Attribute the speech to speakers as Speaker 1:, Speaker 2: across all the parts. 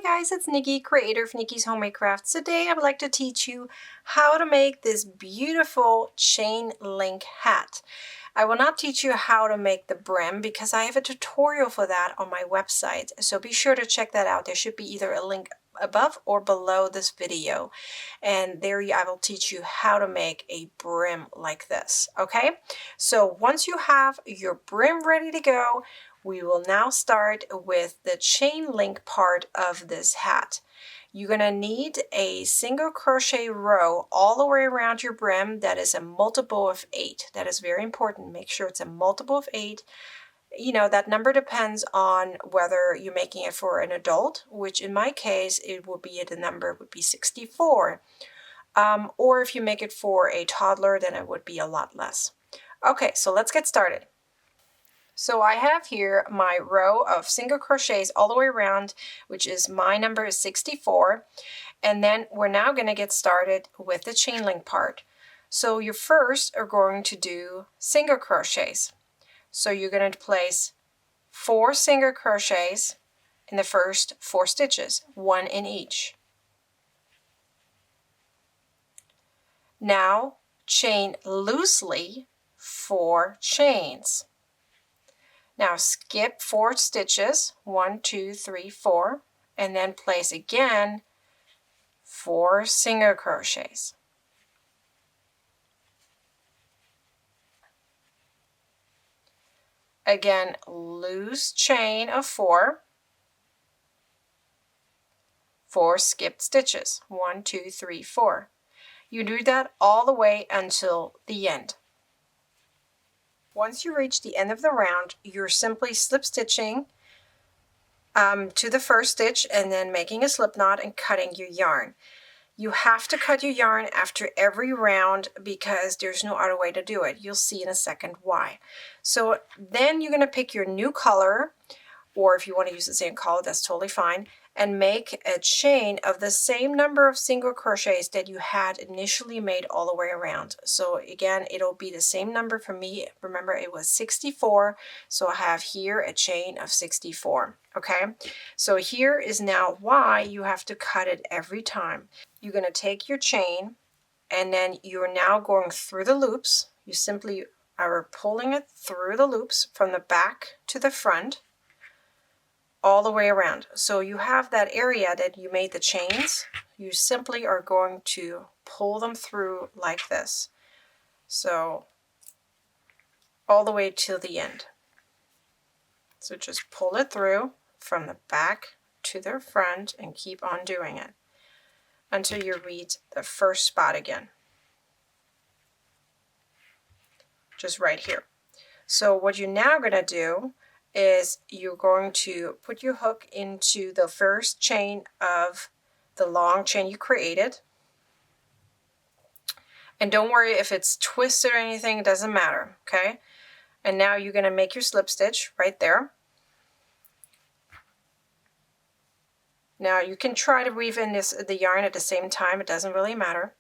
Speaker 1: Hi guys, it's Nikki, creator of Nikki's Homemade Crafts. Today I would like to teach you how to make this beautiful chain link hat. I will not teach you how to make the brim because I have a tutorial for that on my website. So be sure to check that out. There should be either a link above or below this video. And there I will teach you how to make a brim like this. Okay, so once you have your brim ready to go, we will now start with the chain link part of this hat. You're going to need a single crochet row all the way around your brim that is a multiple of 8. That is very important. Make sure it's a multiple of 8. You know, that number depends on whether you're making it for an adult, which in my case, it would be the number would be 64. Or if you make it for a toddler, then it would be a lot less. Okay, so let's get started. So I have here my row of single crochets all the way around, which is my number is 64. And then we're now going to get started with the chain link part. So you first are going to do single crochets. So you're going to place 4 single crochets in the first 4 stitches, 1 in each. Now chain loosely 4 chains. Now skip 4 stitches, 1, 2, 3, 4, and then place again 4 single crochets. Again, loose chain of 4, 4 skipped stitches, 1, 2, 3, 4. You do that all the way until the end. Once you reach the end of the round, you're simply slip stitching to the first stitch and then making a slip knot and cutting your yarn. You have to cut your yarn after every round because there's no other way to do it. You'll see in a second why. So then you're going to pick your new color, or if you want to use the same color, that's totally fine, and make a chain of the same number of single crochets that you had initially made all the way around. So again, it'll be the same number for me. Remember, it was 64, so I have here a chain of 64. Okay, so here is now why you have to cut it every time. You're going to take your chain and then you're now going through the loops. You simply are pulling it through the loops from the back to the front all the way around. So you have that area that you made the chains. You simply are going to pull them through like this. So all the way till the end. So just pull it through from the back to the front and keep on doing it until you reach the first spot again. Just right here. So what you're now going to do is you're going to put your hook into the first chain of the long chain you created. And don't worry if it's twisted or anything, it doesn't matter, okay? And now you're going to make your slip stitch right there. Now you can try to weave in the yarn at the same time, it doesn't really matter.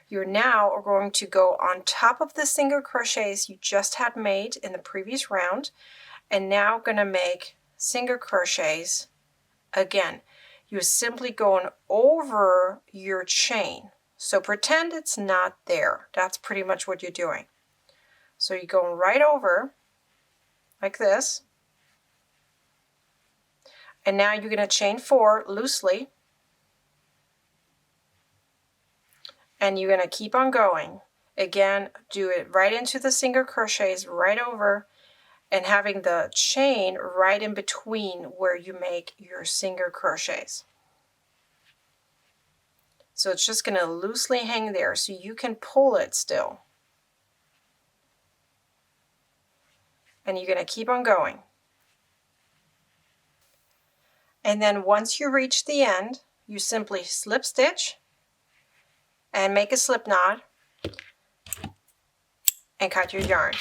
Speaker 1: You're now going to go on top of the single crochets you just had made in the previous round, and now going to make single crochets again. You're simply going over your chain. So pretend it's not there. That's pretty much what you're doing. So you're going right over like this. And now you're going to chain 4 loosely. And you're going to keep on going. Again, do it right into the single crochets, right over, and having the chain right in between where you make your single crochets. So it's just going to loosely hang there so you can pull it still. And you're going to keep on going. And then once you reach the end, you simply slip stitch and make a slip knot and cut your yarn.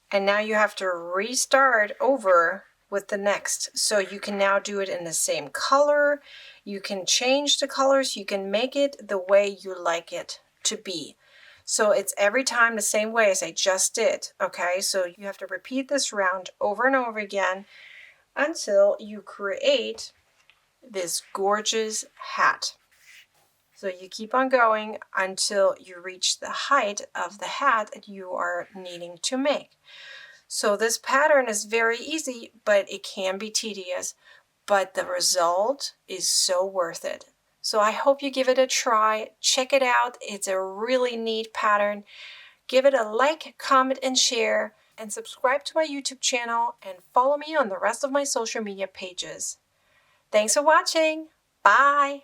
Speaker 1: And now you have to restart over with the next. So you can now do it in the same color. You can change the colors. You can make it the way you like it to be. So it's every time the same way as I just did. Okay, so you have to repeat this round over and over again until you create this gorgeous hat. So you keep on going until you reach the height of the hat that you are needing to make. So this pattern is very easy, but it can be tedious, but the result is so worth it. So I hope you give it a try. Check it out. It's a really neat pattern. Give it a like, comment, and share, and subscribe to my YouTube channel and follow me on the rest of my social media pages. Thanks for watching. Bye.